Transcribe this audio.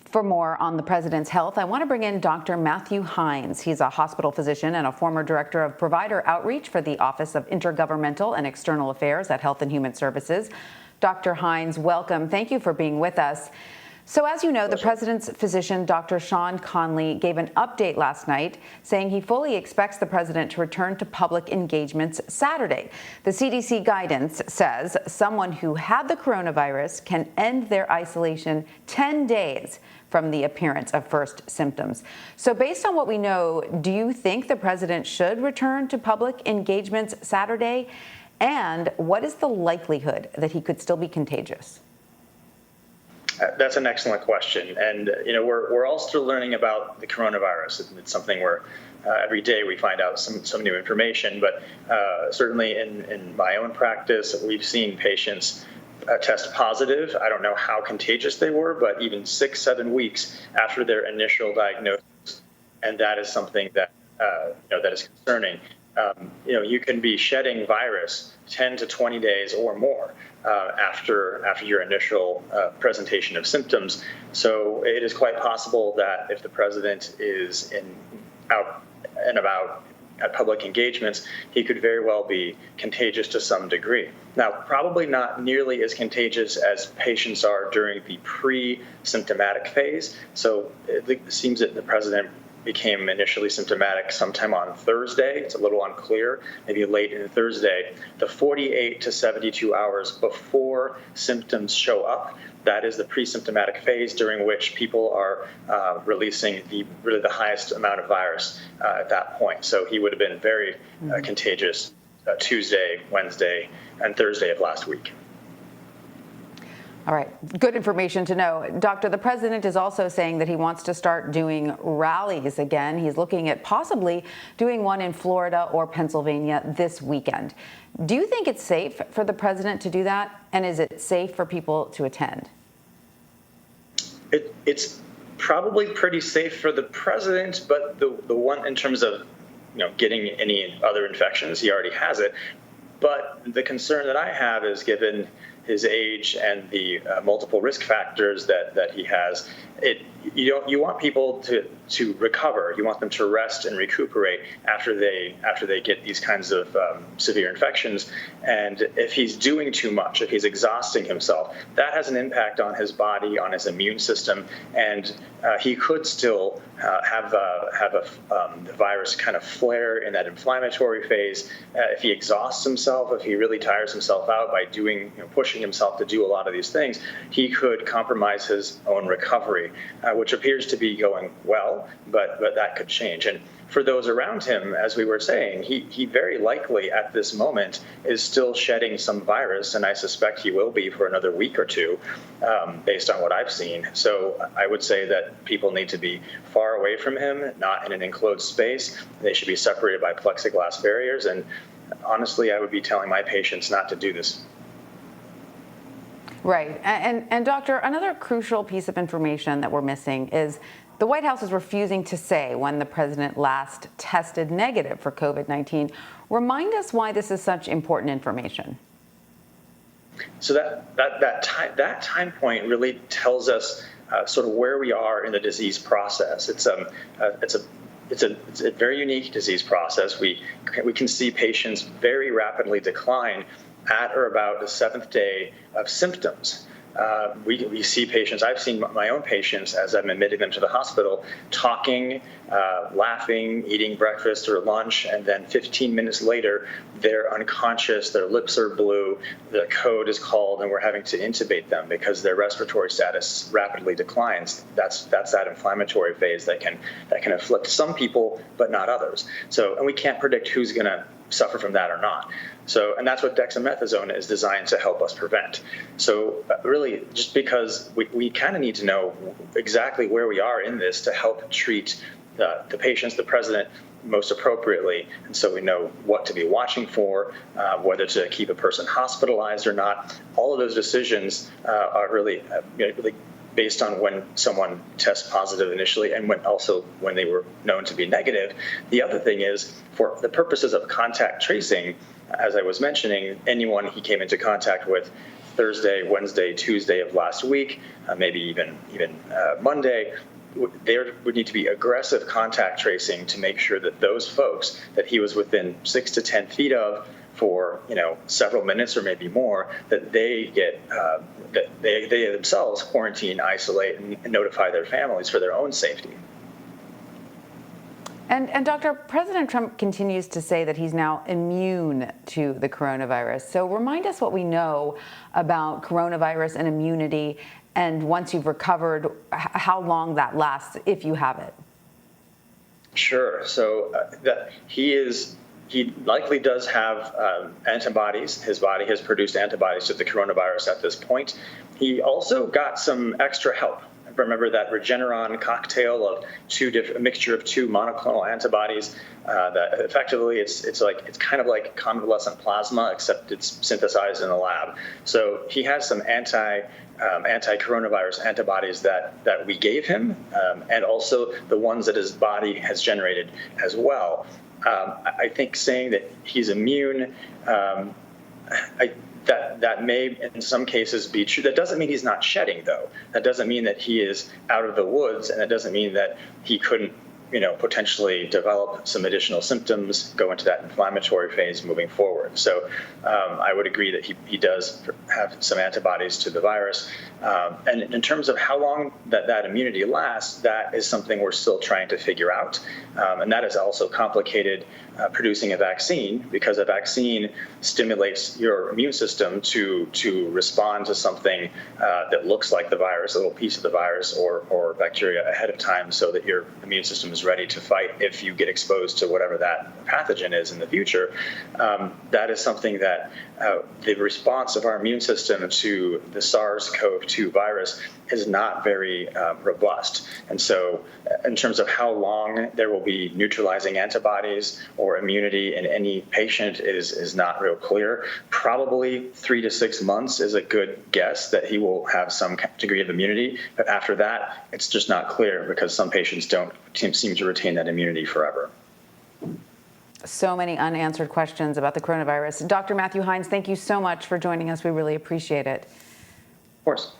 For more on the president's health, I want to bring in Dr. Matthew Hines. He's a hospital physician and a former director of provider outreach for the Office of Intergovernmental and External Affairs at Health and Human Services. Dr. Hines, welcome. Thank you for being with us. So as you know, the president's physician, Dr. Sean Conley, gave an update last night saying he fully expects the president to return to public engagements Saturday. The CDC guidance says someone who had the coronavirus can end their isolation 10 days from the appearance of first symptoms. So based on what we know, do you think the president should return to public engagements Saturday? And what is the likelihood that he could still be contagious? That's an excellent question. And, we're all still learning about the coronavirus. It's something where every day we find out some new information. But certainly in my own practice, we've seen patients test positive. I don't know how contagious they were, but even 6-7 weeks after their initial diagnosis. And that is something that, that is concerning. You can be shedding virus 10 to 20 days or more after your initial presentation of symptoms. So it is quite possible that if the president is out and about at public engagements, he could very well be contagious to some degree. Now, probably not nearly as contagious as patients are during the pre-symptomatic phase. So it seems that the president became initially symptomatic sometime on Thursday. It's a little unclear, maybe late in Thursday. The 48 to 72 hours before symptoms show up, that is the pre-symptomatic phase during which people are releasing the highest amount of virus at that point. So he would have been very contagious Tuesday, Wednesday, and Thursday of last week. All right, good information to know. Doctor, the president is also saying that he wants to start doing rallies again. He's looking at possibly doing one in Florida or Pennsylvania this weekend. Do you think it's safe for the president to do that? And is it safe for people to attend? It's probably pretty safe for the president, but the one in terms of getting any other infections, he already has it. But the concern that I have is given his age and the multiple risk factors that he has, you want people to recover. You want them to rest and recuperate after they get these kinds of severe infections. And if he's doing too much, if he's exhausting himself, that has an impact on his body, on his immune system, and he could still have the virus kind of flare in that inflammatory phase. If he exhausts himself, if he really tires himself out by pushing himself to do a lot of these things, he could compromise his own recovery, which appears to be going well, but that could change. And for those around him, as we were saying, he very likely at this moment is still shedding some virus, and I suspect he will be for another week or two, based on what I've seen. So I would say that people need to be far away from him, not in an enclosed space. They should be separated by plexiglass barriers, and honestly, I would be telling my patients not to do this. Right. And doctor, another crucial piece of information that we're missing is the White House is refusing to say when the president last tested negative for COVID-19. Remind us why this is such important information. So that time point really tells us sort of where we are in the disease process. It's a very unique disease process. We can see patients very rapidly decline at or about the 7th day of symptoms. We see patients, I've seen my own patients as I'm admitting them to the hospital, talking, laughing, eating breakfast or lunch, and then 15 minutes later, they're unconscious, their lips are blue, the code is called, and we're having to intubate them because their respiratory status rapidly declines. That's that inflammatory phase that can afflict some people, but not others. And we can't predict who's going to suffer from that or not. And that's what dexamethasone is designed to help us prevent. So really, just because we kind of need to know exactly where we are in this to help treat the patients, the president, most appropriately. And so we know what to be watching for, whether to keep a person hospitalized or not. All of those decisions are really based on when someone tests positive initially and when they were known to be negative. The other thing is, for the purposes of contact tracing, as I was mentioning, anyone he came into contact with Thursday, Wednesday, Tuesday of last week, maybe even Monday, there would need to be aggressive contact tracing to make sure that those folks that he was within 6 to 10 feet of for several minutes or maybe more, that they get that they themselves quarantine, isolate, and notify their families for their own safety. And Doctor, President Trump continues to say that he's now immune to the coronavirus. So remind us what we know about coronavirus and immunity, and once you've recovered, how long that lasts if you have it. Sure. So he likely does have antibodies. His body has produced antibodies to the coronavirus at this point. He also got some extra help. Remember that Regeneron cocktail of a mixture of two monoclonal antibodies that effectively it's kind of like convalescent plasma, except it's synthesized in a lab. So he has some anti-coronavirus antibodies that we gave him, and also the ones that his body has generated as well. I think saying that he's immune, that may in some cases be true. That doesn't mean he's not shedding, though. That doesn't mean that he is out of the woods, and that doesn't mean that he couldn't potentially develop some additional symptoms, go into that inflammatory phase moving forward. So I would agree that he does have some antibodies to the virus. And in terms of how long that immunity lasts, that is something we're still trying to figure out. And that is also complicated producing a vaccine, because a vaccine stimulates your immune system to respond to something that looks like the virus, a little piece of the virus or bacteria ahead of time, so that your immune system is ready to fight if you get exposed to whatever that pathogen is in the future. That is something that the response of our immune system to the SARS-CoV-2 virus is not very robust. And so in terms of how long there will be neutralizing antibodies or immunity in any patient is not real clear. Probably 3 to 6 months is a good guess that he will have some degree of immunity. But after that, it's just not clear, because some patients don't seem to retain that immunity forever. So many unanswered questions about the coronavirus. Dr. Matthew Hines, thank you so much for joining us. We really appreciate it. Of course.